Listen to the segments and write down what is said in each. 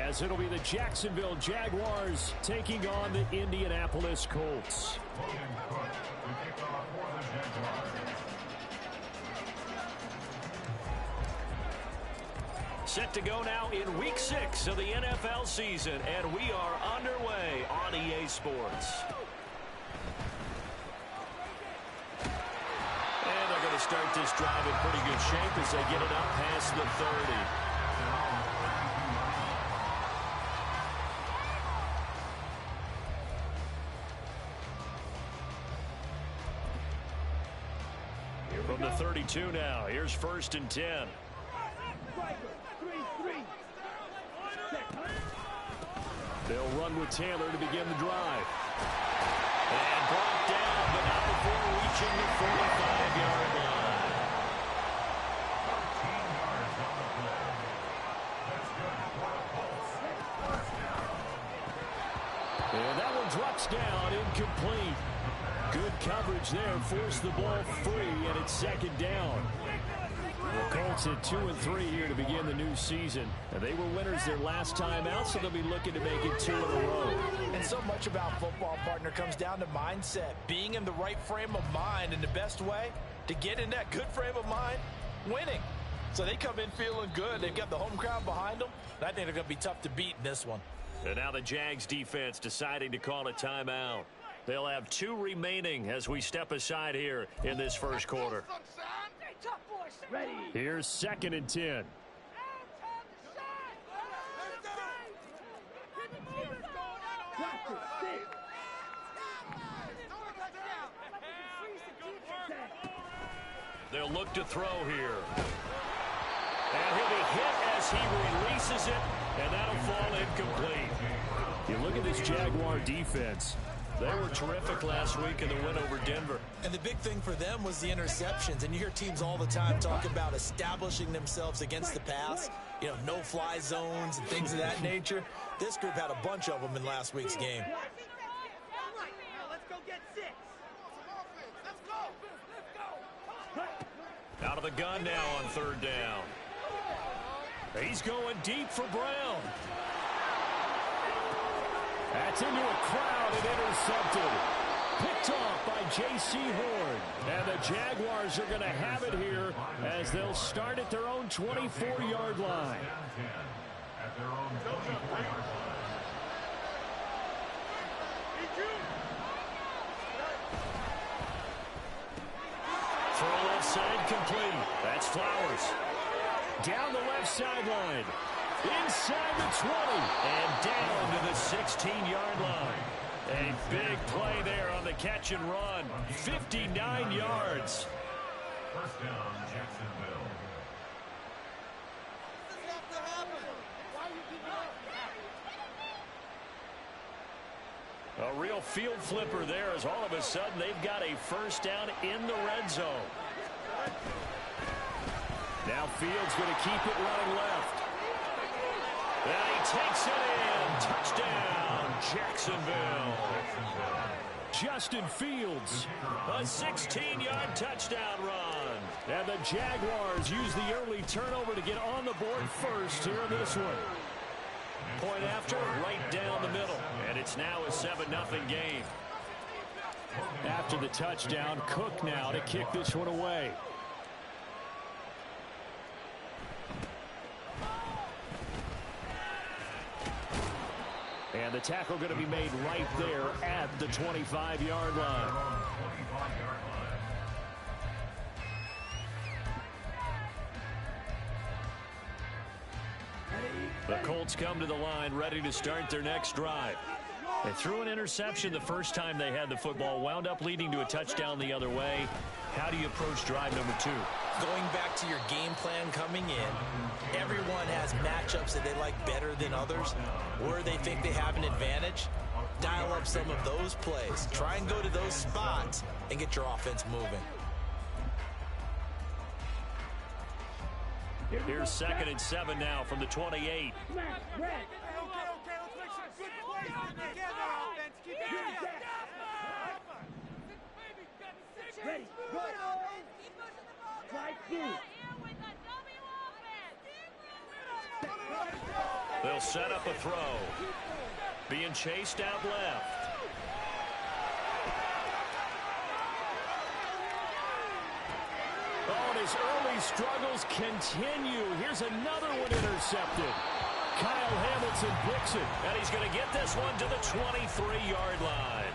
as it'll be the Jacksonville Jaguars taking on the Indianapolis Colts. Set to go now in Week 6 of the NFL season, and we are underway on EA Sports. And they're going to start this drive in pretty good shape as they get it up past the 30. From the 32 now, here's 1st and 10. They'll run with Taylor to begin the drive. And brought down, but not before reaching the 45-yard line. And that one drops down, incomplete. Good coverage there, forced the ball free, and it's 2nd down. The Colts at 2-3 here to begin the new season. And they were winners their last time out, so they'll be looking to make it 2 in a row. And so much about football, partner, comes down to mindset. Being in the right frame of mind, and the best way to get in that good frame of mind, winning. So they come in feeling good. They've got the home crowd behind them. And I think they're going to be tough to beat in this one. And now the Jags defense deciding to call a timeout. They'll have 2 remaining as we step aside here in this first quarter. Ready. Here's 2nd and 10. They'll look to throw here. And he'll be hit as he releases it, and that'll fall incomplete. You look at this Jaguar defense. They were terrific last week in the win over Denver. And the big thing for them was the interceptions. And you hear teams all the time talk about establishing themselves against the pass. You know, no-fly zones and things of that nature. This group had a bunch of them in last week's game. Let's go get 6. Let's go. Out of the gun now on 3rd down. He's going deep for Brown. That's into a crowd and intercepted. Picked off by J.C. Horn. And the Jaguars are going to have it here as they'll start at their own 24-yard line. Throw left side complete. That's Flowers. Down the left sideline. Inside the 20 and down to the 16-yard line. A big play there on the catch and run. 59 yards. First down, Jacksonville. A real field flipper there as all of a sudden they've got a first down in the red zone. Now Fields going to keep it running left. And he takes it in. Touchdown, Jacksonville. Justin Fields, a 16-yard touchdown run. And the Jaguars use the early turnover to get on the board first here in this one. Point after, right down the middle. And it's now a 7-0 game. After the touchdown, Cook now to kick this one away. And the tackle going to be made right there at the 25-yard line. The Colts come to the line ready to start their next drive. They threw an interception the first time they had the football, wound up leading to a touchdown the other way. How do you approach drive number 2? Going back to your game plan coming in, everyone has matchups that they like better than others, where they think they have an advantage. Dial up some of those plays. Try and go to those spots and get your offense moving. Here's 2nd and 7 now from the 28. Okay, let's make some good plays together, offense. Keep it together. Ready, go. Slide through. They'll set up a throw. Being chased out left. Oh, and his early struggles continue. Here's another one intercepted. Kyle Hamilton picks it. And he's going to get this one to the 23-yard line.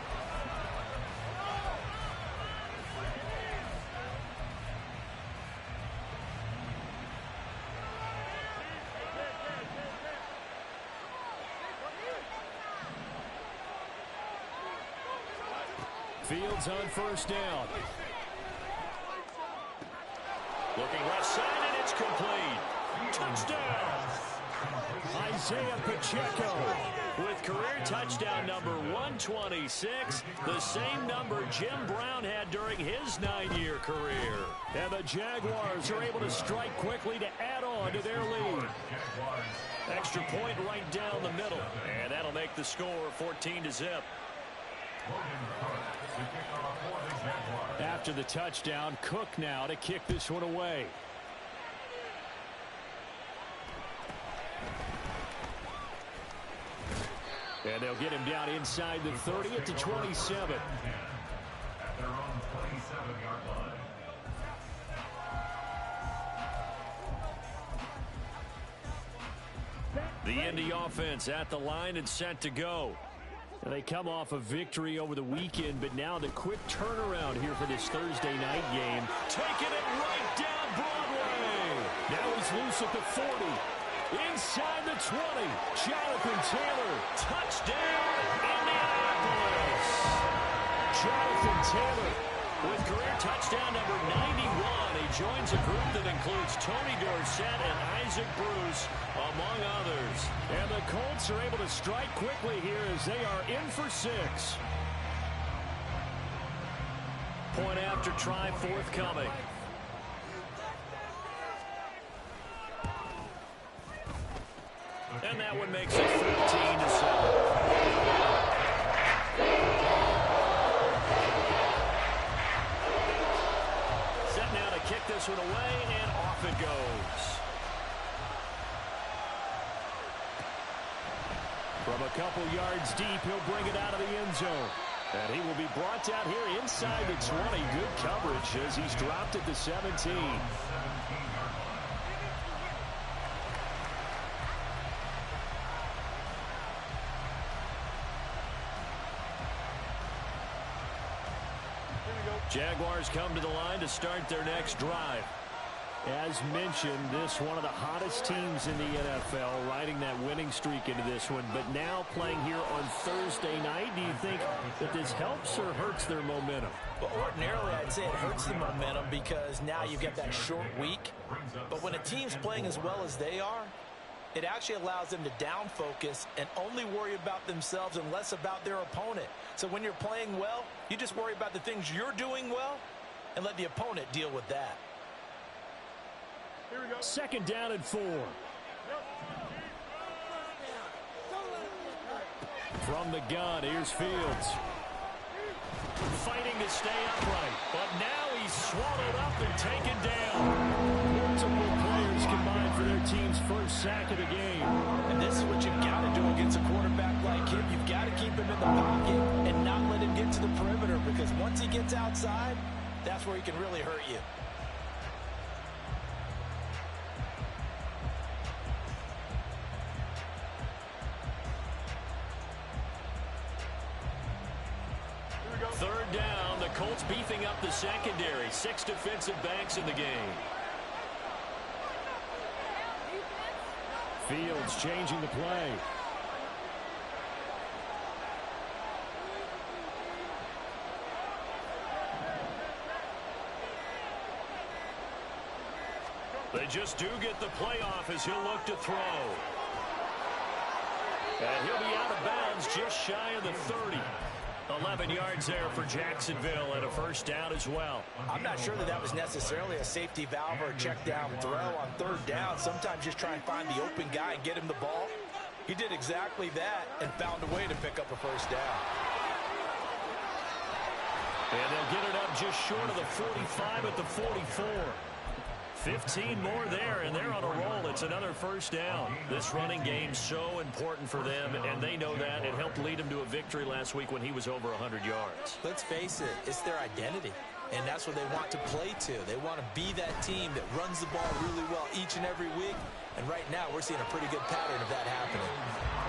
Fields on first down. Looking left side, and it's complete. Touchdown. Isaiah Pacheco with career touchdown number 126, the same number Jim Brown had during his 9-year career. And the Jaguars are able to strike quickly to add on to their lead. Extra point right down the middle, and that'll make the score 14-0. After the touchdown, Cook now to kick this one away. And they'll get him down inside the 30 at the 27. At their own 27-yard line. The Indy offense at the line and set to go. And they come off a victory over the weekend, but now the quick turnaround here for this Thursday night game. Taking it right down Broadway. Now he's loose at the 40. Inside the 20. Jonathan Taylor. Touchdown, Indianapolis. Jonathan Taylor with career touchdown number 91. He joins a group that includes Tony Dorsett and Isaac Bruce, among others. And the Colts are able to strike quickly here as they are in for 6. Point after try forthcoming. And that one makes it 14-7. Kick this one away, and off it goes. From a couple yards deep, he'll bring it out of the end zone. And he will be brought down here inside the 20. Good coverage as he's dropped at the 17. Jaguars come to the line to start their next drive. As mentioned, this one of the hottest teams in the NFL, riding that winning streak into this one, but now playing here on Thursday night. Do you think that this helps or hurts their momentum? Well, ordinarily, I'd say it hurts the momentum because now you've got that short week. But when a team's playing as well as they are, it actually allows them to down focus and only worry about themselves and less about their opponent. So when you're playing well, you just worry about the things you're doing well and let the opponent deal with that. Here we go. Second down and 4. From the gun, here's Fields. Fighting to stay upright, but now he's swallowed up and taken down. Multiple players combined for their team's first sack of the game. And this is what you've got to do against a quarterback like him. You've got to keep him in the pocket and not let him get to the perimeter, because once he gets outside, that's where he can really hurt you. Third down, the Colts beefing up the secondary. 6 defensive backs in the game. Fields changing the play. They just do get the playoff as he'll look to throw. And he'll be out of bounds just shy of the 30. 11 yards there for Jacksonville and a first down as well. I'm not sure that that was necessarily a safety valve or a check down throw on third down. Sometimes just try and find the open guy and get him the ball. He did exactly that and found a way to pick up a first down. And they'll get it up just short of the 45 at the 44. 15 more there, and they're on a roll. It's another first down. This running game's so important for them, and they know that. It helped lead them to a victory last week when he was over 100 yards. Let's face it, it's their identity, and that's what they want to play to. They want to be that team that runs the ball really well each and every week, and right now we're seeing a pretty good pattern of that happening.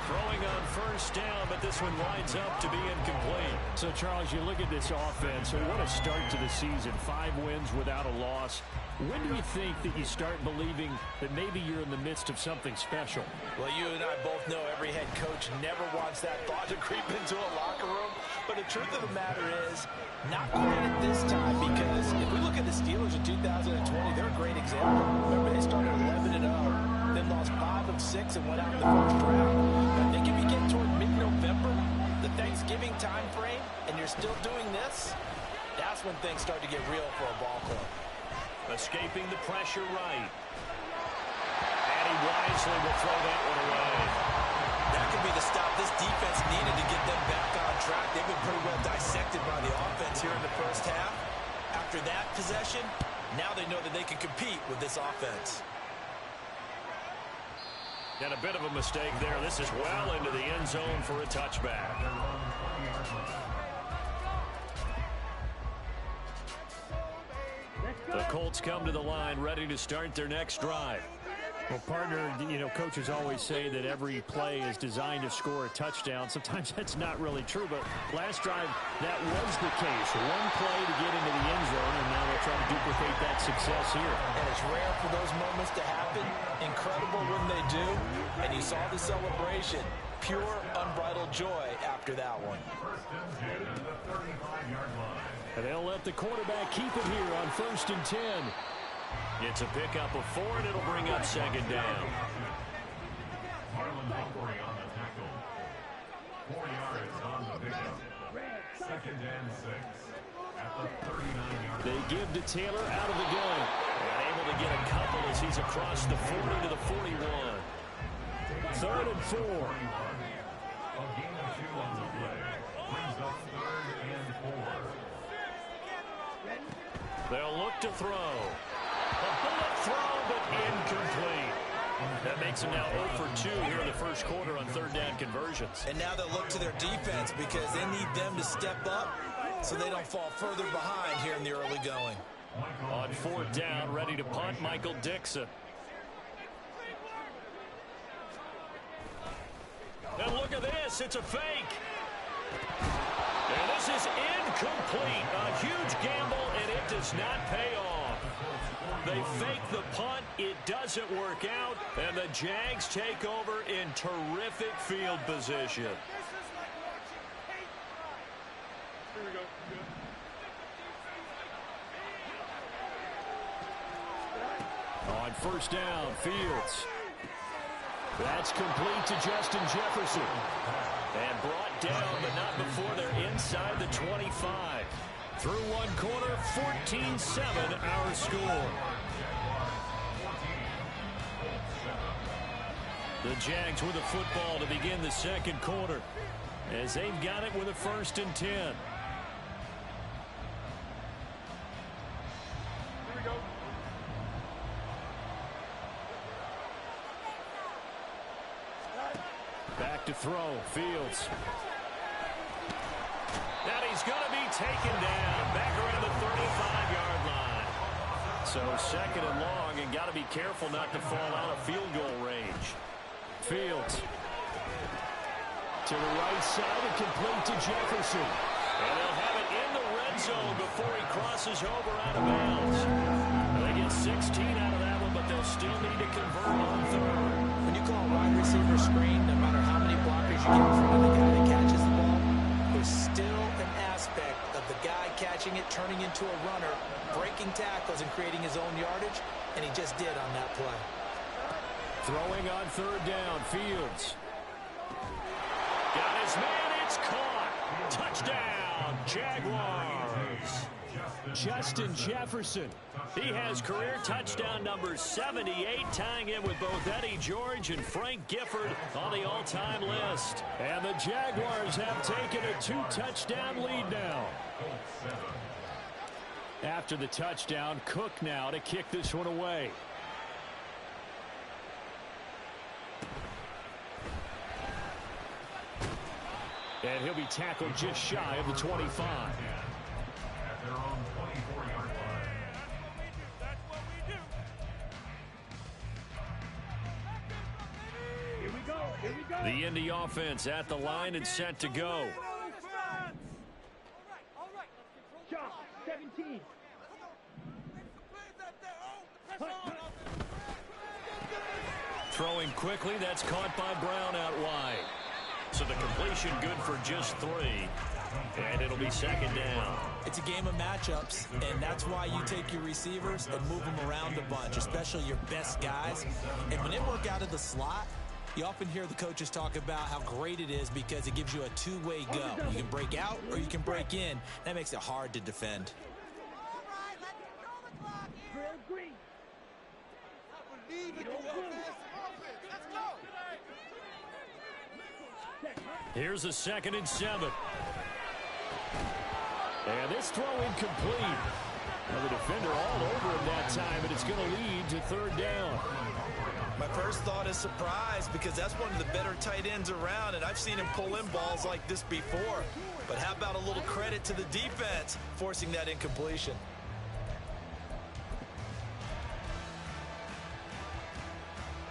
Throwing on first down, but this one winds up to be incomplete. So, Charles, you look at this offense, so what a start to the season. 5 wins without a loss. When do you think that you start believing that maybe you're in the midst of something special? Well, you and I both know every head coach never wants that thought to creep into a locker room. But the truth of the matter is, not quite at this time, because if we look at the Steelers in 2020, they're a great example. Remember, they started 11-0, then lost 5 of 6 and went out in the first round. I think if you get toward mid-November, the Thanksgiving time frame, and you're still doing this, that's when things start to get real for a ball club. Escaping the pressure right. And he wisely will throw that one away. That could be the stop this defense needed to get them back on track. They've been pretty well dissected by the offense here in the first half. After that possession, now they know that they can compete with this offense. And a bit of a mistake there. This is well into the end zone for a touchback. The Colts come to the line ready to start their next drive. Well, partner, you know, coaches always say that every play is designed to score a touchdown. Sometimes that's not really true, but last drive, that was the case. One play to get into the end zone, and now they'll try to duplicate that success here. And it's rare for those moments to happen. Incredible when they do. And you saw the celebration. Pure, unbridled joy after that one. And they'll let the quarterback keep it here on 1st and 10. It's a pickup of 4, and it'll bring up 2nd down. Marlon Humphrey on the tackle. 4 yards on the pickup. 2nd and 6 at the 39-yard line. They give to Taylor out of the gun. And able to get a couple as he's across the 40 to the 41. 3rd and 4. A gain of 2 on the play. Brings up 3rd and 4. They'll look to throw. A bullet throw, but incomplete. That makes them now 0 for 2 here in the first quarter on 3rd down conversions. And now they'll look to their defense because they need them to step up so they don't fall further behind here in the early going. On 4th down, ready to punt, Michael Dixon. And look at this, it's a fake. And this is incomplete. A huge gamble, and it does not pay off. They fake the punt. It doesn't work out. And the Jags take over in terrific field position. Here we go. On 1st down, Fields. That's complete to Justin Jefferson. And brought down, but not before they're inside the 25. Through one quarter, 14-7 our score. The Jags with the football to begin the second quarter as they've got it with a 1st and 10. Here we go. Back to throw, Fields. Now he's going to be taken down back around the 35-yard line. So 2nd and long, and got to be careful not to fall out of field goal range. Fields to the right side and complete to Jefferson. And they'll have it in the red zone before he crosses over out of bounds. They get 16 out of that one, but they'll still need to convert on 3rd. When you call a wide receiver screen, no matter how many blockers you get in front of the guy that catches the ball, there's still an aspect of the guy catching it, turning into a runner, breaking tackles and creating his own yardage, and he just did on that play. Throwing on 3rd down, Fields. Got his man, it's caught. Touchdown, Jaguars. Justin Jefferson. He has career touchdown number 78, tying in with both Eddie George and Frank Gifford on the all-time list. And the Jaguars have taken a 2-touchdown lead now. After the touchdown, Cook now to kick this one away. And he'll be tackled just shy of the 25. At their own 24-yard line. That's what we do. Here we go. Here we go. The Indy offense at the line and set to go. All right. Shot 17. Throwing quickly, that's caught by Brown out wide. So the completion good for just 3. And it'll be second down. It's a game of matchups, and that's why you take your receivers and move them around a bunch, especially your best guys. And when they work out of the slot, you often hear the coaches talk about how great it is because it gives you a two-way go. You can break out or you can break in. That makes it hard to defend. All right, let's control the clock here. Green. I believe in you, offense. Let's go. Here's a 2nd and 7. And this throw incomplete. Well, the defender all over him that time, and it's going to lead to 3rd down. My first thought is surprise because that's one of the better tight ends around, and I've seen him pull in balls like this before. But how about a little credit to the defense forcing that incompletion?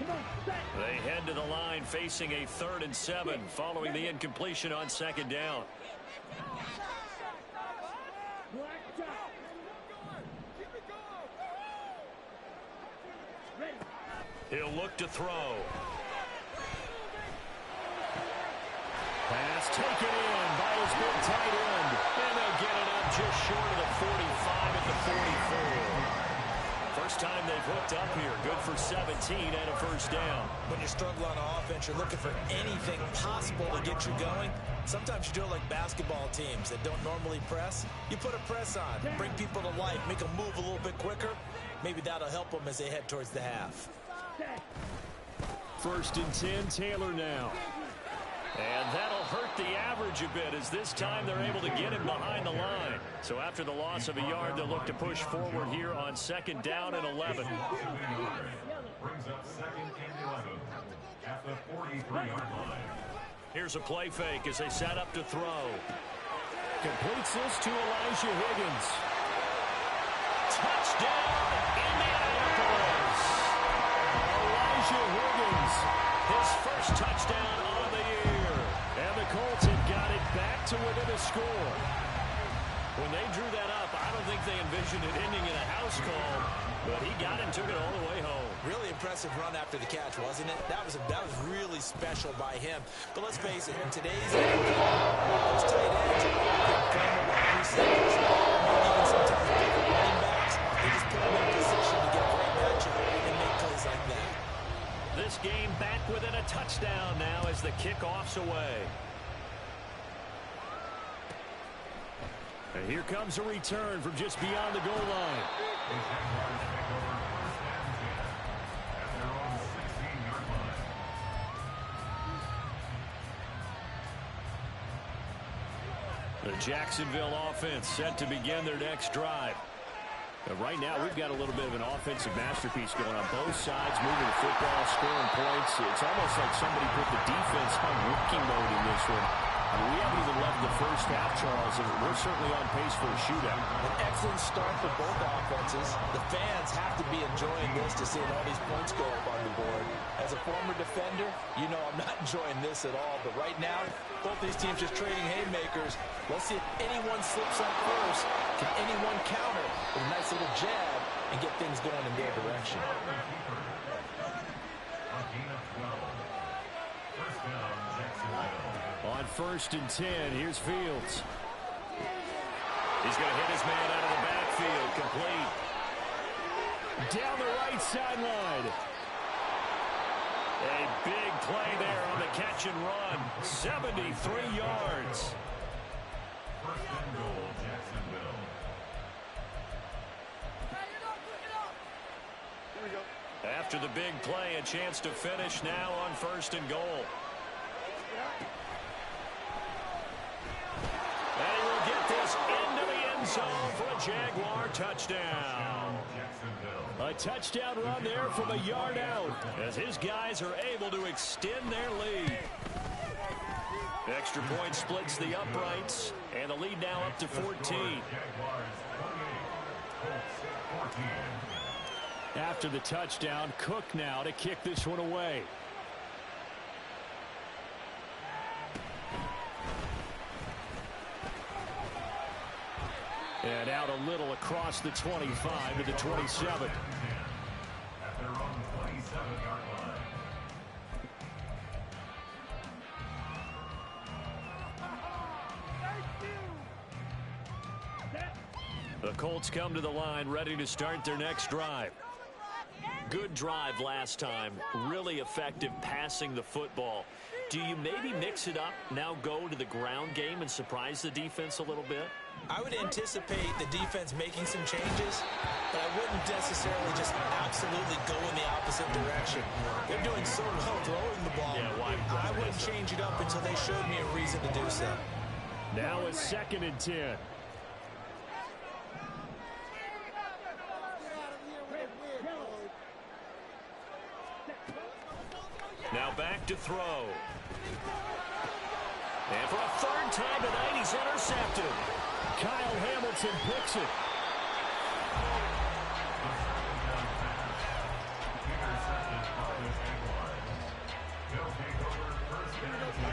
They head to the line facing a 3rd and 7 following the incompletion on 2nd down. He'll look to throw. Pass taken in by his big tight end. And they'll get it up just short of the 45 at the 44. First time they've hooked up here. Good for 17 and a 1st down. When you struggle on offense, you're looking for anything possible to get you going. Sometimes you do it like basketball teams that don't normally press. You put a press on, bring people to life, make them move a little bit quicker. Maybe that'll help them as they head towards the half. 1st and 10, Taylor now. And that'll hurt the average a bit as this time they're able to get him behind the line. So after the loss of a yard, they'll look to push forward here on 2nd down and 11. Brings up 2nd and 11 at the 43-yard line. Here's a play fake as they set up to throw. Completes this to Elijah Higgins. Touchdown, Indianapolis! Elijah Higgins, his first touchdown of the year. And the Colts have got it back to within a score. When they drew that up, I don't think they envisioned it ending in a house call, but he got it and took it all the way home. Really impressive run after the catch, wasn't it? That was really special by him. But let's face it, in today's NFL, those tight ends can come with wide receivers, maybe even sometimes bigger running backs. They just put them in position to get a great matchup and make plays like that. This game back within a touchdown now as the kickoff's away. And here comes a return from just beyond the goal line. The Jacksonville offense set to begin their next drive. Right now, we've got a little bit of an offensive masterpiece going on. Both sides moving the football, scoring points. It's almost like somebody put the defense on rookie mode in this one. I mean, we haven't even left the first half, Charles, and we're certainly on pace for a shootout. An excellent start for both offenses. The fans have to be enjoying this to see all these points go up on the board. As a former defender, you know I'm not enjoying this at all. But right now, both these teams just trading haymakers. Let's see if anyone slips up first. Can anyone counter with a nice little jab and get things going in their direction? On 1st and 10, here's Fields. He's going to hit his man out of the backfield. Complete. Down the right sideline. A big play there on the catch and run. 73 yards. 1st and goal, Jacksonville. After the big play, a chance to finish now on 1st and goal. And he will get this into the end zone for a Jaguar touchdown. A touchdown run there from a yard out as his guys are able to extend their lead. Extra point splits the uprights, and the lead now up to 14. After the touchdown, Cook now to kick this one away. And out a little across the 25 to the 27. At their own 27-yard line. The Colts come to the line ready to start their next drive. Good drive last time. Really effective passing the football. Do you maybe mix it up, now go to the ground game and surprise the defense a little bit? I would anticipate the defense making some changes, but I wouldn't necessarily just absolutely go in the opposite direction. They're doing so well throwing the ball. Yeah, why I wouldn't change it up until they showed me a reason to do so. Now a 2nd and 10. Now back to throw. And for a 3rd time tonight, he's intercepted. Kyle Hamilton picks it. Intercepted by the Jaguars. They'll take over 1st and 10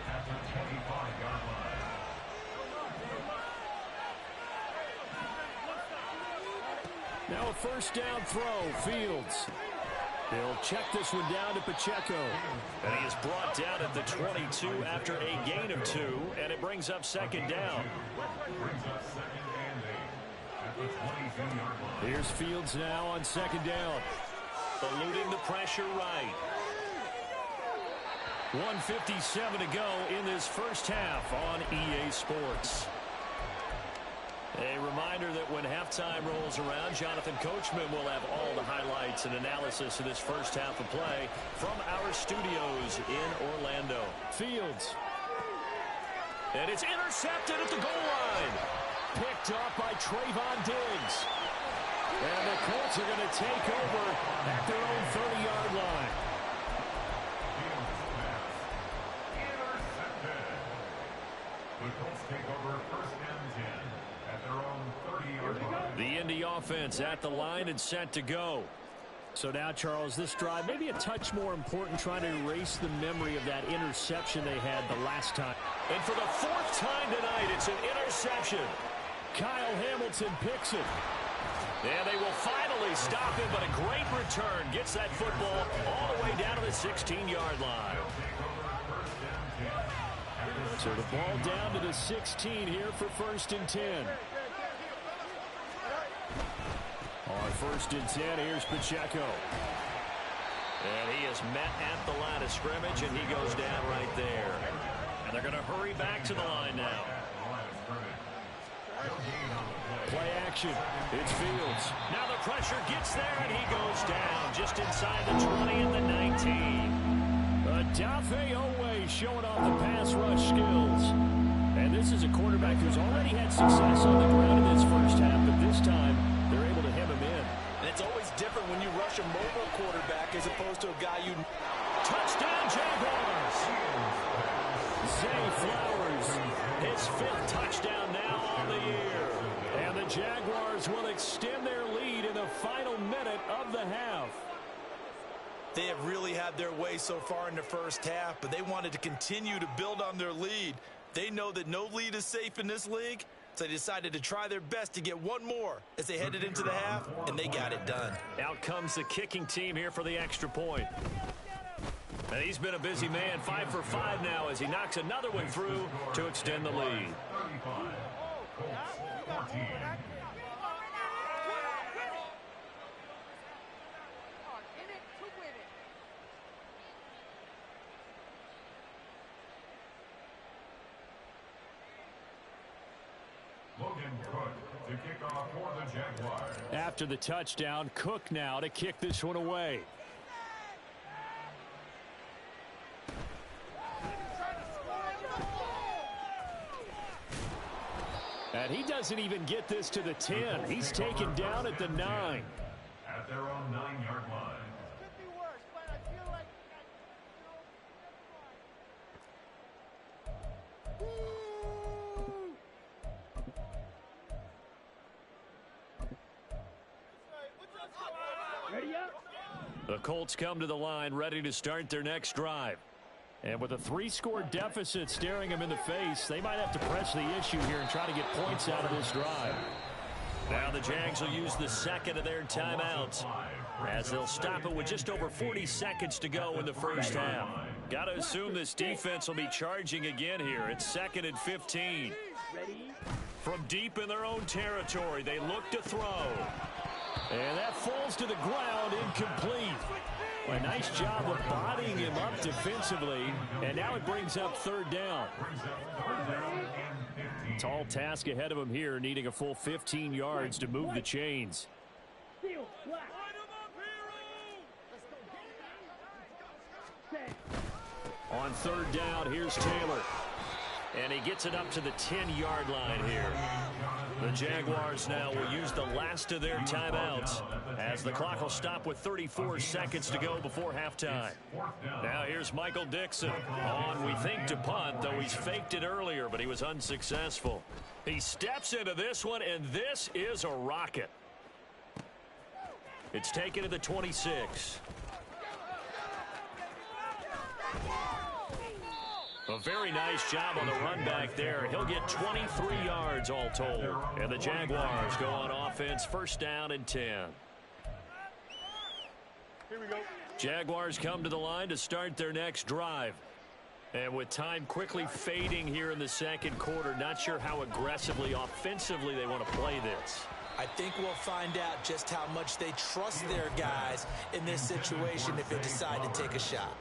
at the 25-yard line. Now a 1st down throw. Fields. He'll check this one down to Pacheco. And he is brought down at the 22 after a gain of 2, and it brings up 2nd down. Brings up 2nd and 8 at the 22-yard line. Here's Fields now on 2nd down. Eluding the pressure right. 1:57 to go in this first half on EA Sports. A reminder that when halftime rolls around, Jonathan Coachman will have all the highlights and analysis of this first half of play from our studios in Orlando. Fields. And it's intercepted at the goal line. Picked up by Trayvon Diggs. And the Colts are going to take over at their own 30-yard line. Intercepted. The Colts take over 1st and 10 at their own 30-yard line. The Indy offense at the line and set to go. So now, Charles, this drive maybe a touch more important, trying to erase the memory of that interception they had the last time. And for the 4th time tonight, it's an interception. Kyle Hamilton picks it. And they will finally stop him, but a great return gets that football all the way down to the 16-yard line. So the ball down to the 16 here for 1st and 10. On 1st and 10, here's Pacheco. And he is met at the line of scrimmage, and he goes down right there. And they're going to hurry back to the line now. Play action. It's Fields. Now the pressure gets there, and he goes down just inside the 20 and the 19. Odafe Oweh showing off the pass rush skills. And this is a quarterback who's already had success on the ground in this first half, but this time they're able to hem him in. And it's always different when you rush a mobile quarterback as opposed to a guy you... Touchdown, Jaguars! Zay Flowers. His 5th touchdown now on the year. And the Jaguars will extend their lead in the final minute of the half. They have really had their way so far in the first half, but they wanted to continue to build on their lead. They know that no lead is safe in this league, so they decided to try their best to get one more as they headed into the half, and they got it done. Out comes the kicking team here for the extra point. And he's been a busy man, 5 for 5 now as he knocks another one through to extend the lead. 35. Colts 14. To kick off for the Jaguars. After the touchdown, Cook now to kick this one away. And he doesn't even get this to the 10. He's taken down at the 9. At their own 9-yard line. Could be worse, but I feel like Ready up. The Colts come to the line ready to start their next drive. And with a 3-score deficit staring them in the face, they might have to press the issue here and try to get points out of this drive. Now the Jags will use the second of their timeouts as they'll stop it with just over 40 seconds to go in the first half. Got to assume this defense will be charging again here. It's 2nd and 15. From deep in their own territory, they look to throw. And that falls to the ground, incomplete. A nice job of bodying him up defensively, and now it brings up 3rd down. Tall task ahead of him here, needing a full 15 yards to move the chains. On 3rd down, here's Taylor. And he gets it up to the 10-yard line here. The Jaguars now will use the last of their timeouts as the clock will stop with 34 seconds to go before halftime. Now here's Michael Dixon on, we think, to punt, though he's faked it earlier, but he was unsuccessful. He steps into this one, and this is a rocket. It's taken to the 26. A very nice job on the run back there. He'll get 23 yards all told. And the Jaguars go on offense, 1st down and 10. Here we go. Jaguars come to the line to start their next drive. And with time quickly fading here in the 2nd quarter, not sure how aggressively, offensively they want to play this. I think we'll find out just how much they trust their guys in this situation if they decide to take a shot.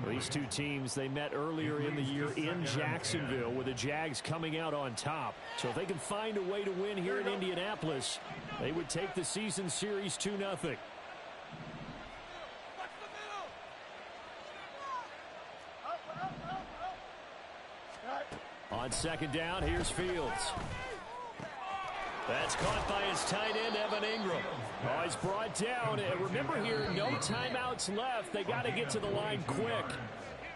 These two teams, they met earlier in the year in Jacksonville with the Jags coming out on top. So if they can find a way to win here in Indianapolis, they would take the season series 2-0. On 2nd down, here's Fields. That's caught by his tight end, Evan Ingram. Oh, he's brought down. And remember here, no timeouts left. They got to get to the line quick.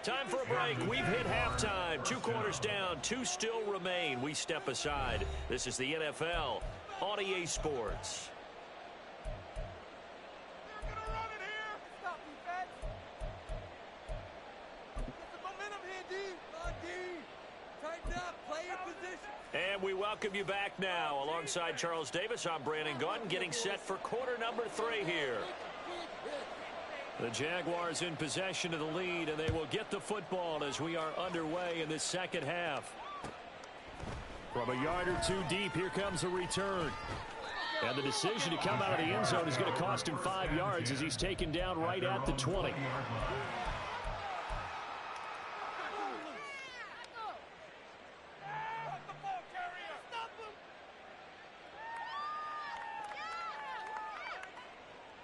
Time for a break. We've hit halftime. 2 quarters down. 2 still remain. We step aside. This is the NFL on EA Sports. they're gonna run it here. Stop defense. Get the momentum here, D. Come on, D. Tighten up. Play your position. And we welcome you back now. Alongside Charles Davis, I'm Brandon Gaudin, getting set for quarter number 3 here. The Jaguars in possession of the lead, and they will get the football as we are underway in this 2nd half. From a yard or 2 deep, here comes a return. And the decision to come out of the end zone is going to cost him 5 yards as he's taken down right at the 20.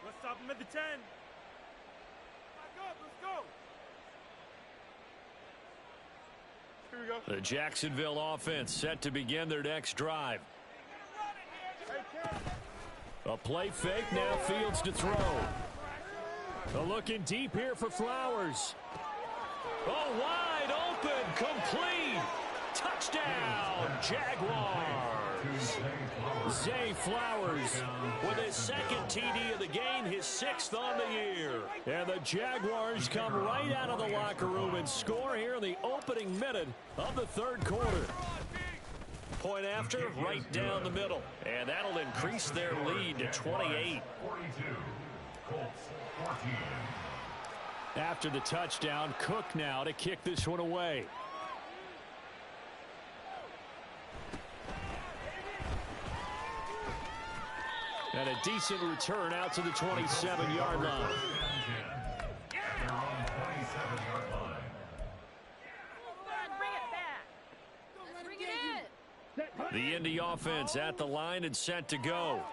Let's stop him at the 10. Let's go. Here we go. The Jacksonville offense set to begin their next drive. A play fake, now Fields to throw. Looking deep here for Flowers. Oh, wide open, complete. Touchdown, Jaguars. Zay Flowers with his 2nd TD of the game, his 6th on the year. And the Jaguars come right out of the locker room and score here in the opening minute of the 3rd quarter. Point after, right down the middle. And that'll increase their lead to 28. 42. Colts 14. After the touchdown, Cook now to kick this one away. And a decent return out to the 27-yard line. The Indy offense at the line and set to go.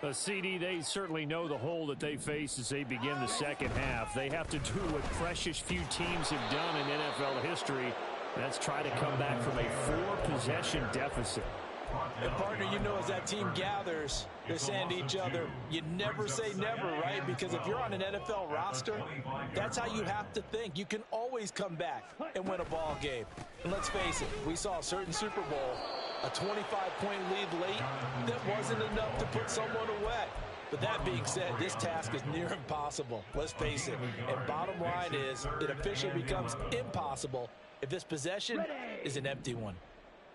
The CD, they certainly know the hole that they face as they begin the 2nd half. They have to do what precious few teams have done in NFL history. That's try to come back from a 4-possession deficit. And partner, you know, as that team gathers, they're saying to each other, you never say never, right? Because if you're on an NFL roster, that's how you have to think. You can always come back and win a ball game. And let's face it, we saw a certain Super Bowl, a 25-point lead late that wasn't enough to put someone away. But that being said, this task is near impossible. Let's face it. And bottom line is, it officially becomes impossible if this possession is an empty one.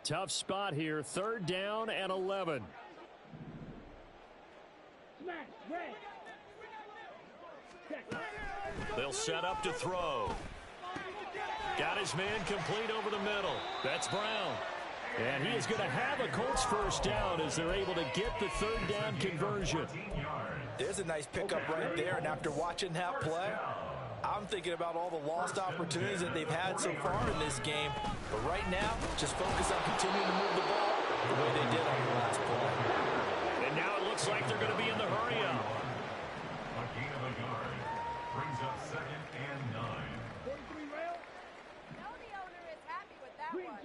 Tough spot here. 3rd down and 11. They'll set up to throw. Got his man complete over the middle. That's Brown. And he is going to have a Colts 1st down as they're able to get the 3rd down conversion. There's a nice pickup right there, and after watching that play, I'm thinking about all the lost opportunities that they've had so far in this game. But right now, just focus on continuing to move the ball the way they did on the last play. And now it looks like they're going to be in the hurry-up. A gain of a yard brings up 2nd and 9. Know the owner is happy with that one.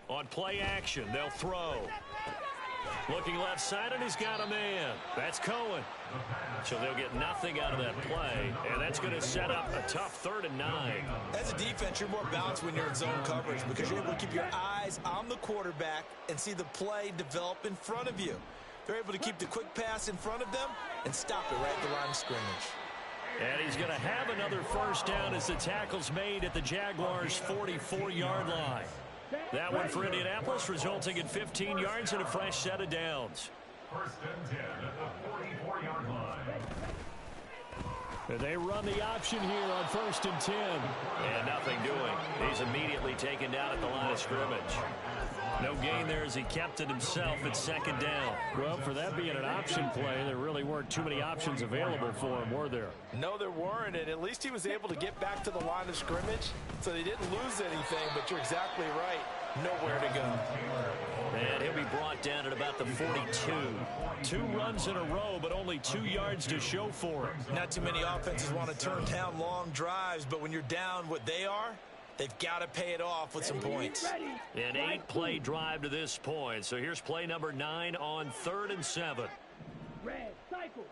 On play action, they'll throw. Looking left side, and he's got a man. That's Cohen. So they'll get nothing out of that play, and that's going to set up a tough 3rd and 9. As a defense, you're more balanced when you're in zone coverage because you're able to keep your eyes on the quarterback and see the play develop in front of you. They're able to keep the quick pass in front of them and stop it right at the line of scrimmage. And he's going to have another 1st down as the tackle's made at the Jaguars' 44-yard line. That one for Indianapolis, resulting in 15 yards and a fresh set of downs. 1st and 10 at the 44-yard line. And they run the option here on 1st and 10. And nothing doing. He's immediately taken down at the line of scrimmage. No gain there as he kept it himself at 2nd down. Well, for that being an option play, there really weren't too many options available for him, were there? No, there weren't, and at least he was able to get back to the line of scrimmage, so they didn't lose anything, but you're exactly right. Nowhere to go. And he'll be brought down at about the 42. 2 runs in a row, but only 2 yards to show for it. Not too many offenses want to turn down long drives, but when you're down what they are, they've got to pay it off with some points. An 8-play drive to this point. So here's play number 9 on 3rd and 7. Red, cycle.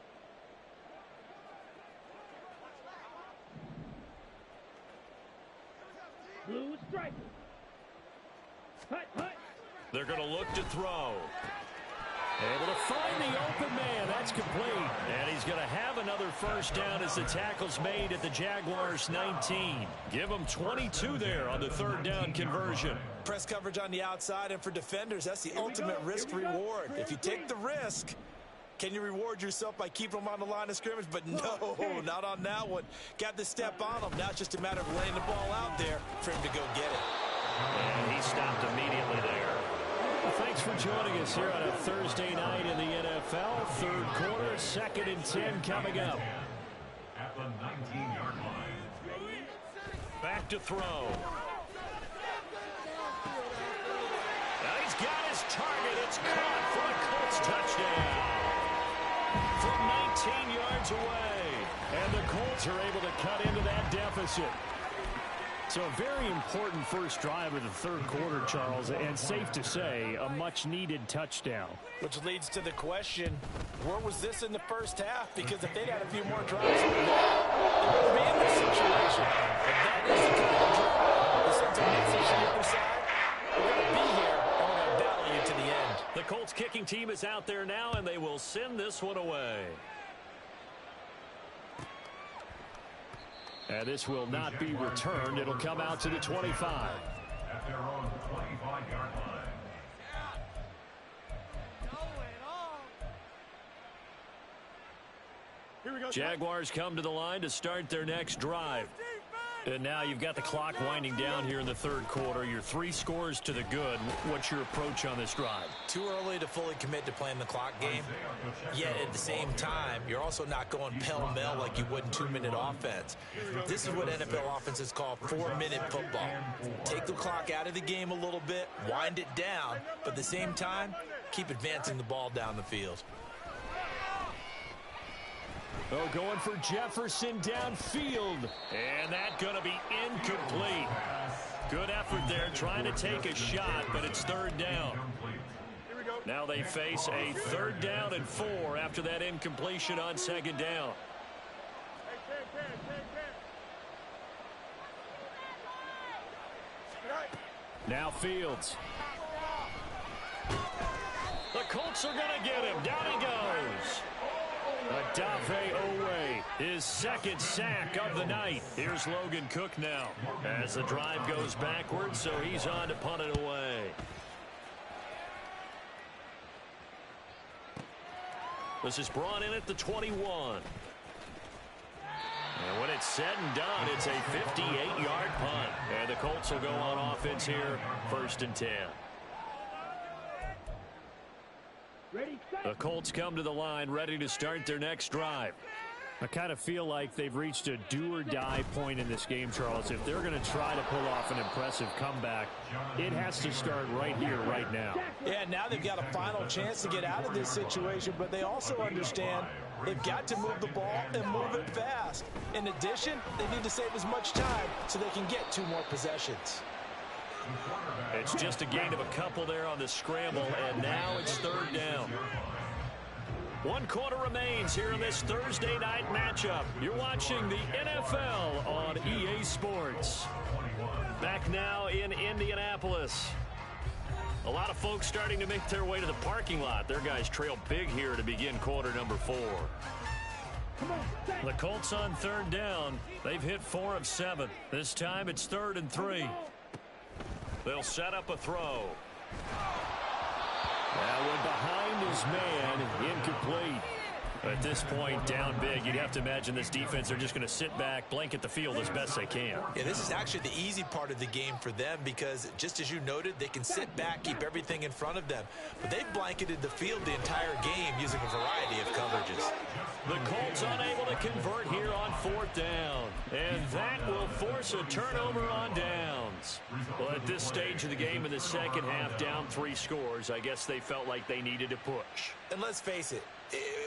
Blue, striker. Hut, hut. They're going to look to throw. Able to find the open man. That's complete. And he's going to have another 1st down as the tackle's made at the Jaguars' 19. Give them 22 there on the 3rd down conversion. Press coverage on the outside, and for defenders, that's the ultimate risk-reward. If you take the risk, can you reward yourself by keeping them on the line of scrimmage? But no, not on that one. Got to step on them. Now it's just a matter of laying the ball out there for him to go get it. And he stopped immediately there. Well, thanks for joining us here on a Thursday night in the NFL. 3rd quarter, 2nd and 10 coming up. At the 19-yard line. Back to throw. Now he's got his target. It's caught for a Colts touchdown. From 19 yards away. And the Colts are able to cut into that deficit. So a very important first drive of the 3rd quarter, Charles, and safe to say, a much-needed touchdown. Which leads to the question, where was this in the first half? Because if they'd had a few more drives, they would be in this situation. But that is the kind of drive. The sense of message on the other side, we're going to be here, and we're going to battle you to the end. The Colts kicking team is out there now, and they will send this one away. And this will not be returned. It'll come out to the 25. At their own 25-yard line. Here we go. Jaguars come to the line to start their next drive. And now you've got the clock winding down here in the 3rd quarter. Your 3 scores to the good. What's your approach on this drive? Too early to fully commit to playing the clock game. Yet at the same time, you're also not going pell-mell like you would in 2-minute offense. This is what NFL offenses call 4-minute football. Take the clock out of the game a little bit, wind it down, but at the same time, keep advancing the ball down the field. Oh, going for Jefferson downfield. And that's going to be incomplete. Good effort there, trying to take a shot, but it's third down. Here we go. Now they face a 3rd down and 4 after that incompletion on 2nd down. Now Fields. The Colts are going to get him. Down he goes. Adafe Owe, his 2nd sack of the night. Here's Logan Cook now as the drive goes backwards, so he's on to punt it away. This is brought in at the 21. And when it's said and done, it's a 58-yard punt. And the Colts will go on offense here, 1st and 10. The Colts come to the line ready to start their next drive. I kind of feel like they've reached a do-or-die point in this game, Charles. If they're going to try to pull off an impressive comeback, it has to start right here, right now. Yeah, now they've got a final chance to get out of this situation, but they also understand they've got to move the ball and move it fast. In addition, they need to save as much time so they can get 2 more possessions. It's just a gain of a couple there on the scramble, and now it's 3rd down. 1 quarter remains here in this Thursday night matchup. You're watching the NFL on EA Sports. Back now in Indianapolis. A lot of folks starting to make their way to the parking lot. Their guys trail big here to begin quarter number 4. The Colts on 3rd down. They've hit 4 of 7. This time it's 3rd and 3. They'll set up a throw. That one behind his man, incomplete. At this point, down big, you'd have to imagine this defense are just going to sit back, blanket the field as best they can. Yeah, this is actually the easy part of the game for them because, just as you noted, they can sit back, keep everything in front of them. But they've blanketed the field the entire game using a variety of coverages. The Colts unable to convert here on 4th down. And that will force a turnover on downs. Well, at this stage of the game in the second half, down 3 scores, I guess they felt like they needed to push. And let's face it,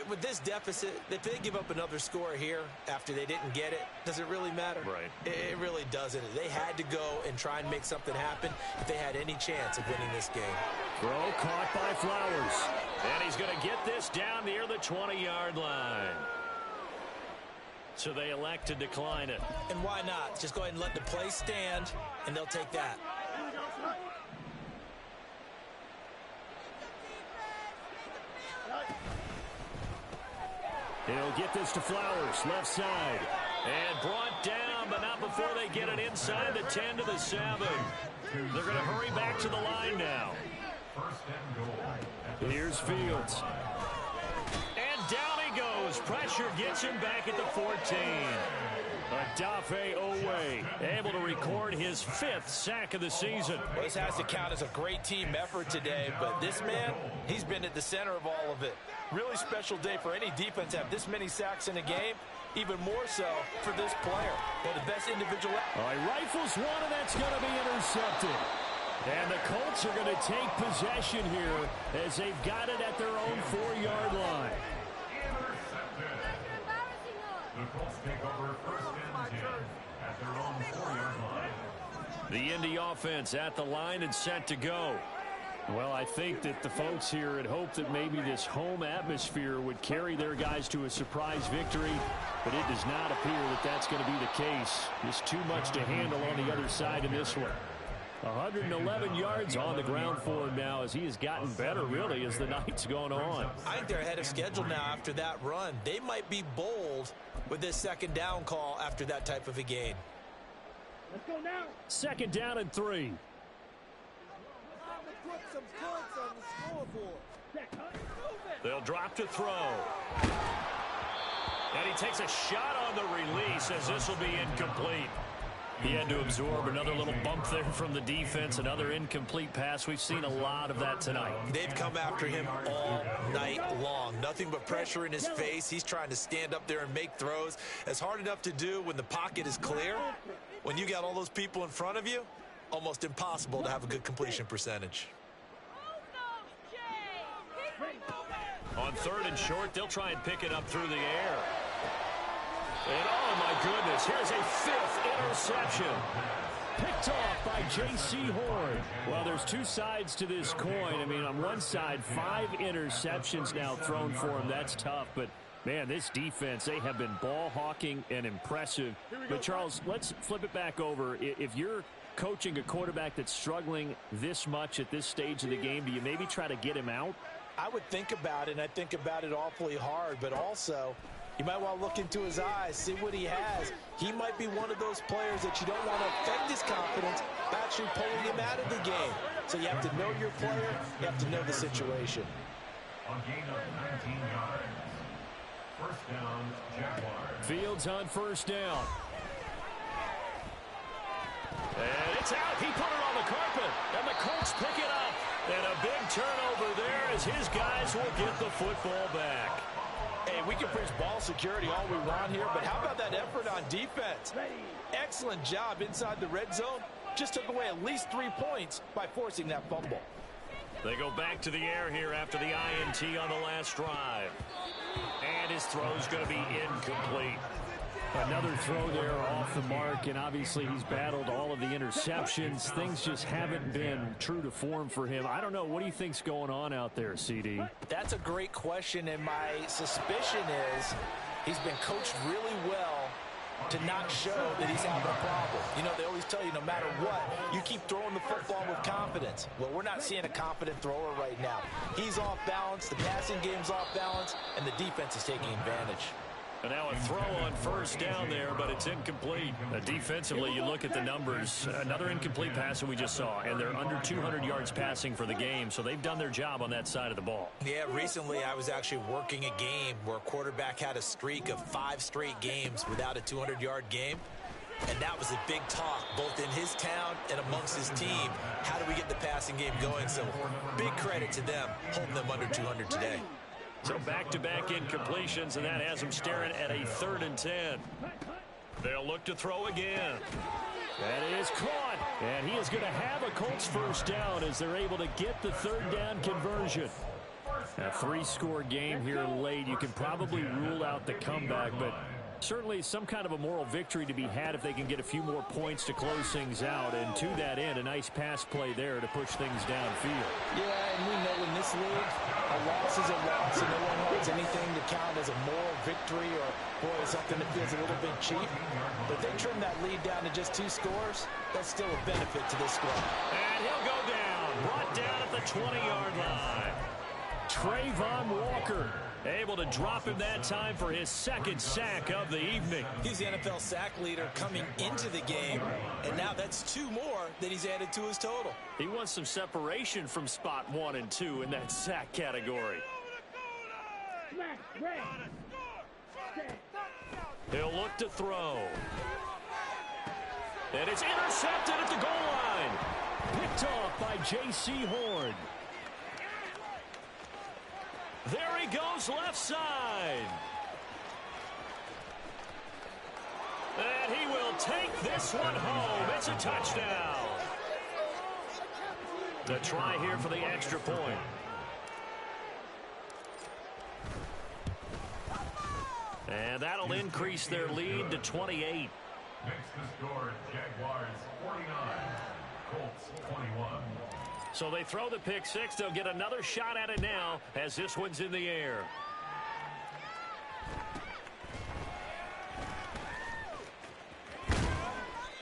with this deficit, if they give up another score here after they didn't get it, does it really matter? Right. It really doesn't. They had to go and try and make something happen if they had any chance of winning this game. Throw caught by Flowers. And he's going to get this down near the 20-yard line. So they elect to decline it. And why not? Just go ahead and let the play stand, and they'll take that. He'll get this to Flowers, left side. And brought down, but not before they get it inside the 10 to the 7. They're going to hurry back to the line now. Here's Fields. And down he goes. Pressure gets him back at the 14. Adafe Owe able to record his 5th sack of the season. Well, this has to count as a great team effort today, but this man, he's been at the center of all of it. Really special day for any defense to have this many sacks in a game, even more so for this player. Well, the best individual. All right, rifles one, and that's going to be intercepted. And the Colts are going to take possession here as they've got it at their own 4-yard line. The Colts take over 1st and 10 at their own 4-yard line. The Indy offense at the line and set to go. Well, I think that the folks here had hoped that maybe this home atmosphere would carry their guys to a surprise victory, but it does not appear that that's going to be the case. Just too much to handle on the other side in this one. 111 yards on the ground for him now as he has gotten better, really, as the night's gone on. I think they're ahead of schedule now after that run. They might be bold with this 2nd down call after that type of a gain. Let's go now. 2nd down and 3. Put some points on the scoreboard. They'll drop to throw. And he takes a shot on the release as this will be incomplete. He had to absorb another little bump there from the defense, another incomplete pass. We've seen a lot of that tonight. They've come after him all night long. Nothing but pressure in his face. He's trying to stand up there and make throws. It's hard enough to do when the pocket is clear. When you got all those people in front of you, almost impossible to have a good completion percentage. On 3rd and short, they'll try and pick it up through the air. And, oh, my goodness, here's a 5th interception. Picked off by J.C. Horn. Well, there's two sides to this coin. I mean, on one side, 5 interceptions now thrown for him. That's tough, but man, this defense, they have been ball hawking and impressive. But, Charles, let's flip it back over. If you're coaching a quarterback that's struggling this much at this stage of the game, do you maybe try to get him out? I would think about it, and I think about it awfully hard, but also you might want to look into his eyes, see what he has. He might be one of those players that you don't want to affect his confidence by actually pulling him out of the game. So you have to know your player, you have to know the situation. A gain of 19 yards. First down, Jaguars. Fields on first down. And it's out. He put it on the carpet. And the Colts pick it up. And a big turnover there as his guys will get the football back. Hey, we can preach ball security all we want here, but how about that effort on defense? Excellent job inside the red zone. Just took away at least 3 points by forcing that fumble. They go back to the air here after the INT on the last drive. And his throw's going to be incomplete. Another throw there off the mark, and obviously he's battled all of the interceptions. Things just haven't been true to form for him. I don't know. What do you think's going on out there, CD? That's a great question, and my suspicion is he's been coached really well to not show that he's having a problem. You know, they always tell you no matter what, you keep throwing the football with confidence. Well, we're not seeing a confident thrower right now. He's off balance, the passing game's off balance, and the defense is taking advantage. And now a throw on first down there, but it's incomplete. Defensively, you look at the numbers. Another incomplete pass that we just saw, and they're under 200 yards passing for the game, so they've done their job on that side of the ball. Yeah, recently I was actually working a game where a quarterback had a streak of 5 straight games without a 200-yard game. And that was a big talk, both in his town and amongst his team. How do we get the passing game going? So big credit to them, holding them under 200 today. So back-to-back incompletions, and that has them staring at a 3rd and 10. They'll look to throw again. That is caught, and he is going to have a Colts first down as they're able to get the 3rd down conversion. A 3-score game here late. You can probably rule out the comeback, but certainly some kind of a moral victory to be had if they can get a few more points to close things out. And to that end, a nice pass play there to push things downfield. Yeah, and we know in this league, a loss is a loss, and no one wants anything to count as a moral victory or, boy, something that feels a little bit cheap. But they trim that lead down to just 2 scores. That's still a benefit to this squad. And he'll go down, brought down at the 20-yard line. Trayvon Walker able to drop him that time for his 2nd sack of the evening. He's the NFL sack leader coming into the game, and now that's 2 more that he's added to his total. He wants some separation from spot 1 and 2 in that sack category. He'll look to throw. And it's intercepted at the goal line. Picked off by J.C. Horn. There he goes left side. And he will take this one home. It's a touchdown. The try here for the extra point. And that'll increase their lead to 28. Makes the score Jaguars 49, Colts 21. So they throw the pick 6. They'll get another shot at it now as this one's in the air.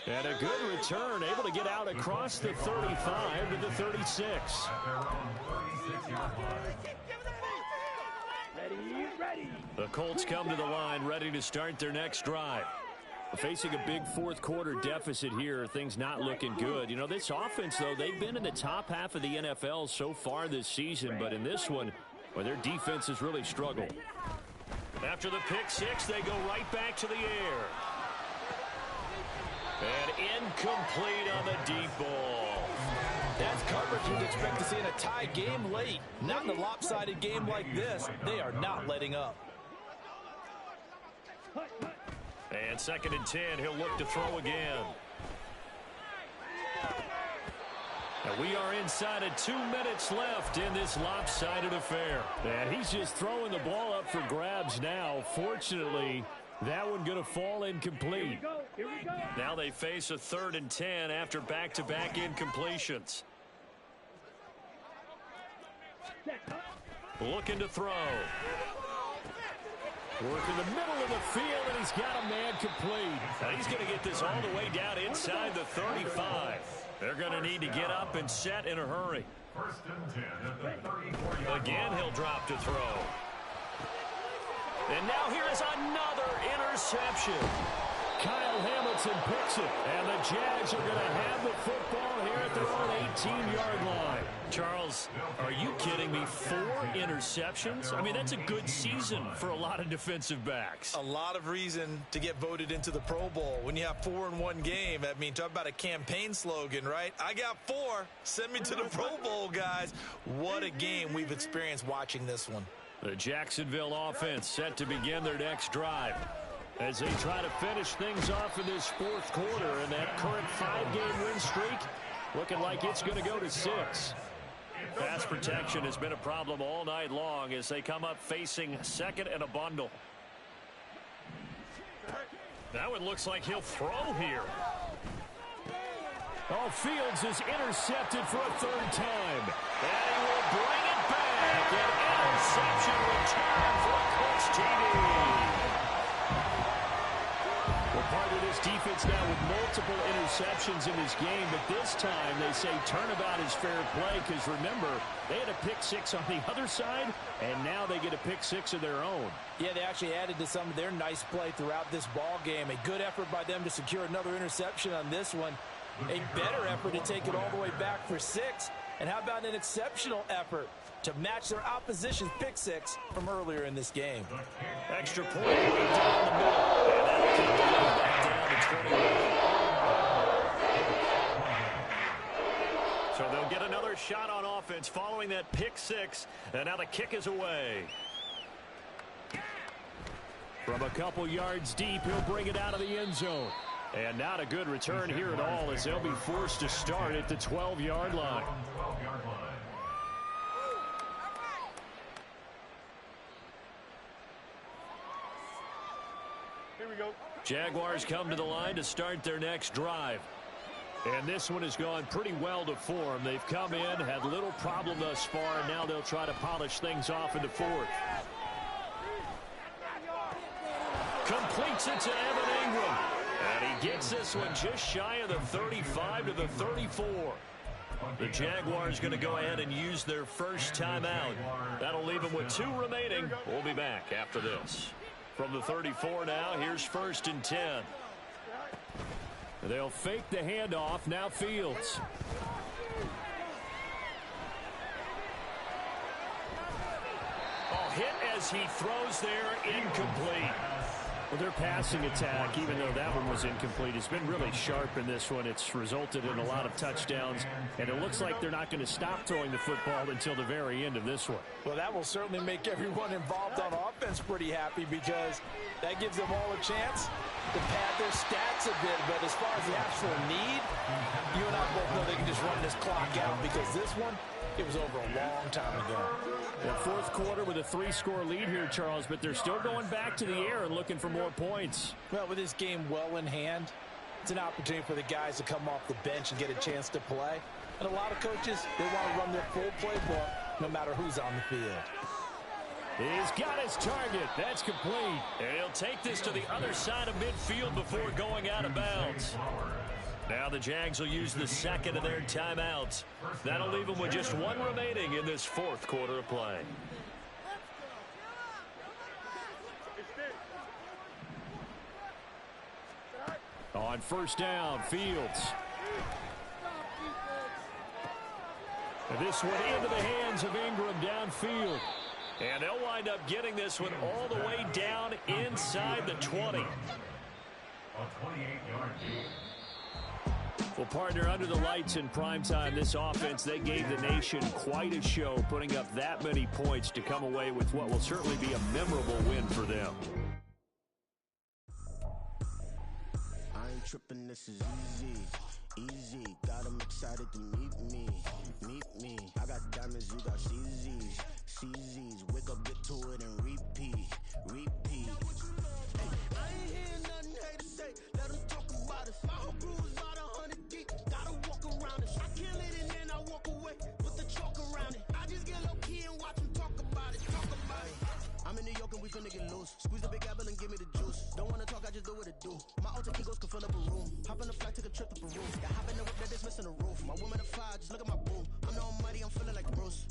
And a good return, able to get out across the 35 to the 36. At their own 36-yard line. Ready. The Colts come to the line ready to start their next drive. Facing a big 4th quarter deficit here, things not looking good. You know, this offense, though, they've been in the top half of the NFL so far this season, but in this one, well, their defense has really struggled. After the pick 6, they go right back to the air. And incomplete on the deep ball. That's coverage you'd expect to see in a tie game late. Not in a lopsided game like this. They are not letting up. And 2nd and 10, he'll look to throw again. And we are inside of 2 minutes left in this lopsided affair. And he's just throwing the ball up for grabs now. Fortunately, that one going to fall incomplete. Here we go. Now they face a 3rd and 10 after back-to-back incompletions. Looking to throw. Work in the middle of the field, and he's got a man complete. Now he's going to get this all the way down inside the 35. They're going to need to get up and set in a hurry. 1st and 10 at the 34-yard. Again, he'll drop to throw. And now here is another interception. Kyle Hamilton picks it, and the Jags are going to have the football here at their own 18-yard line. Charles, are you kidding me? 4 interceptions? I mean, that's a good season for a lot of defensive backs. A lot of reason to get voted into the Pro Bowl. When you have 4 in one game, I mean, talk about a campaign slogan, right? I got 4. Send me to the Pro Bowl, guys. What a game we've experienced watching this one. The Jacksonville offense set to begin their next drive as they try to finish things off in this 4th quarter, and that current 5-game win streak looking like it's going to go to 6. Pass protection has been a problem all night long as they come up facing 2nd and a bundle. Now it looks like he'll throw here. Oh, Fields is intercepted for a 3rd time. And he will bring it back. An interception return for a Colts TD. Well, part of this defense now with multiple interceptions in this game, but this time they say turnabout is fair play because, remember, they had a pick 6 on the other side, and now they get a pick 6 of their own. Yeah, they actually added to some of their nice play throughout this ball game. A good effort by them to secure another interception on this one. A better effort to take it all the way back for 6. And how about an exceptional effort to match their opposition's pick 6 from earlier in this game? Extra point way down the middle. And that'll keep the lead back down to 21. So they'll get another shot on offense following that pick 6. And now the kick is away. From a couple yards deep, he'll bring it out of the end zone. And not a good return here at all as they'll be forced to start at the 12-yard line. Here we go. Jaguars come to the line to start their next drive. And this one has gone pretty well to form. They've come in, had little problem thus far, and now they'll try to polish things off in the 4th. Completes it to Evan Ingram. And he gets this one just shy of the 35 to the 34. The Jaguars going to go ahead and use their first timeout. That'll leave them with 2 remaining. We'll be back after this. From the 34 now, here's 1st and 10. They'll fake the handoff. Now Fields. Oh, hit as he throws there, incomplete. Well, their passing attack, even though that one was incomplete, has been really sharp in this one. It's resulted in a lot of touchdowns, and it looks like they're not going to stop throwing the football until the very end of this one. Well, that will certainly make everyone involved on offense pretty happy because that gives them all a chance to pad their stats a bit. But as far as the actual need, you and I both know they can just run this clock out because this one, it was over a long time ago. The 4th quarter with a 3-score lead here, Charles, but they're still going back to the air and looking for more points. Well, with this game well in hand, it's an opportunity for the guys to come off the bench and get a chance to play. And a lot of coaches, they want to run their full playbook no matter who's on the field. He's got his target. That's complete. And he'll take this to the other side of midfield before going out of bounds. Now the Jags will use the 2nd of their timeouts. That'll leave them with just 1 remaining in this 4th quarter of play. On 1st down, Fields. And this one into the hands of Ingram downfield. And they'll wind up getting this one all the way down inside the 20. A 28-yard gain. Well, partner, under the lights in primetime, this offense, they gave the nation quite a show, putting up that many points to come away with what will certainly be a memorable win for them. I ain't tripping, this is easy. Got them excited to meet me. I got diamonds, you got CZs. Wake up, get to it, and repeat. Hey, I ain't hear nothing hate to say. Let them talk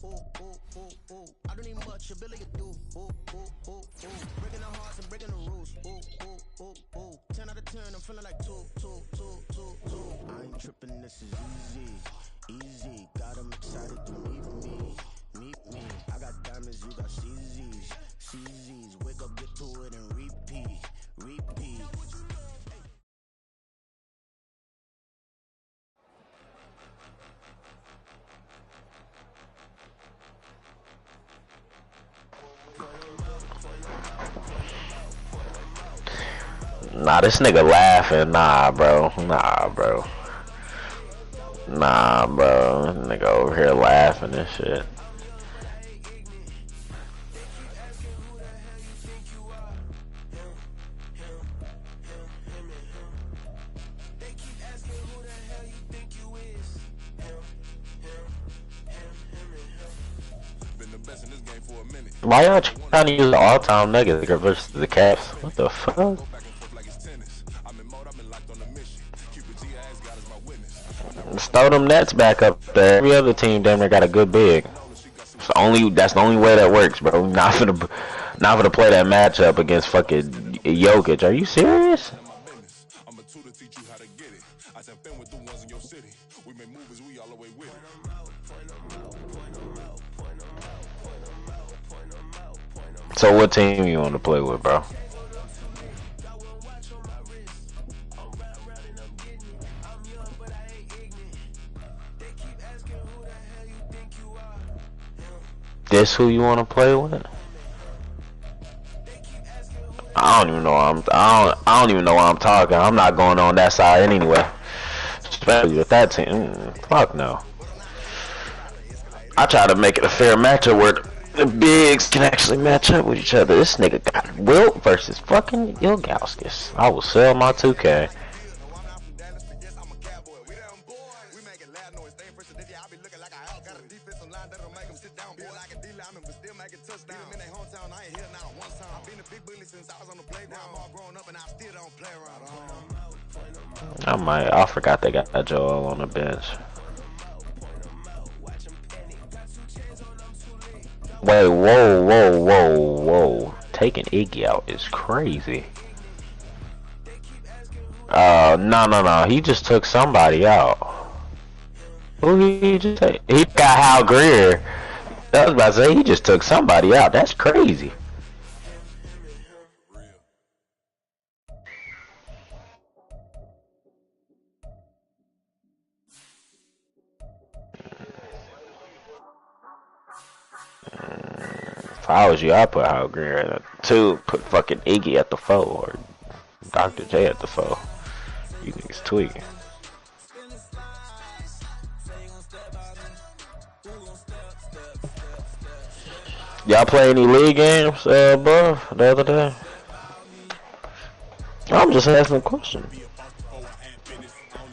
I don't need much ability to do. Breaking the hearts and breaking the rules. 10 out of 10, I'm feeling like two. I ain't tripping, this is easy. Got 'em excited to meet me. I got diamonds, you got CZs. Wake up, get to it, and repeat. Nah, this nigga laughing. Nah, bro. Nigga over here laughing and shit. Why y'all trying to use the all-time nigga versus the Cavs? What the fuck? Just throw them Nets back up there. Every other team damn near got a good big. That's the only way that works, bro. Not gonna play that matchup against fucking Jokic. Are you serious? So what team you want to play with, bro? This who you want to play with? I don't even know I don't even know why I'm talking. I'm not going on that side anyway. Especially with that team. Fuck no. I try to make it a fair matchup where the bigs can actually match up with each other. This nigga got Wilt versus fucking Ilgauskas. I will sell my 2K. I forgot they got that Joel on the bench. Wait, whoa. Taking Iggy out is crazy. No. He just took somebody out. Who he just take? He got Hal Greer. I was about to say, he just took somebody out. That's crazy. If I was you, I'd put Hal Greer at 2, put fucking Iggy at the 4, or Dr. J at the 4. You niggas tweaking. Y'all play any league games, bro, the other day? I'm just asking a question.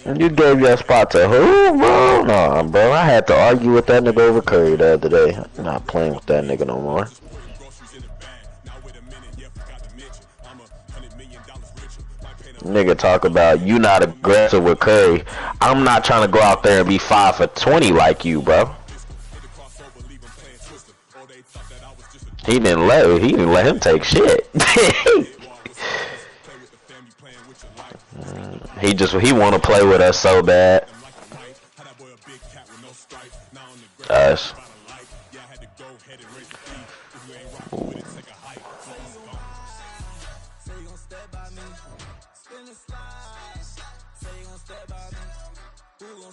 You gave your spot to who, bro? Nah, bro. I had to argue with that nigga over Curry the other day. I'm not playing with that nigga no more. Nigga talk about you not aggressive with Curry. I'm not trying to go out there and be 5 for 20 like you, bro. He didn't let him take shit. He want to play with us so bad. Us. Ooh.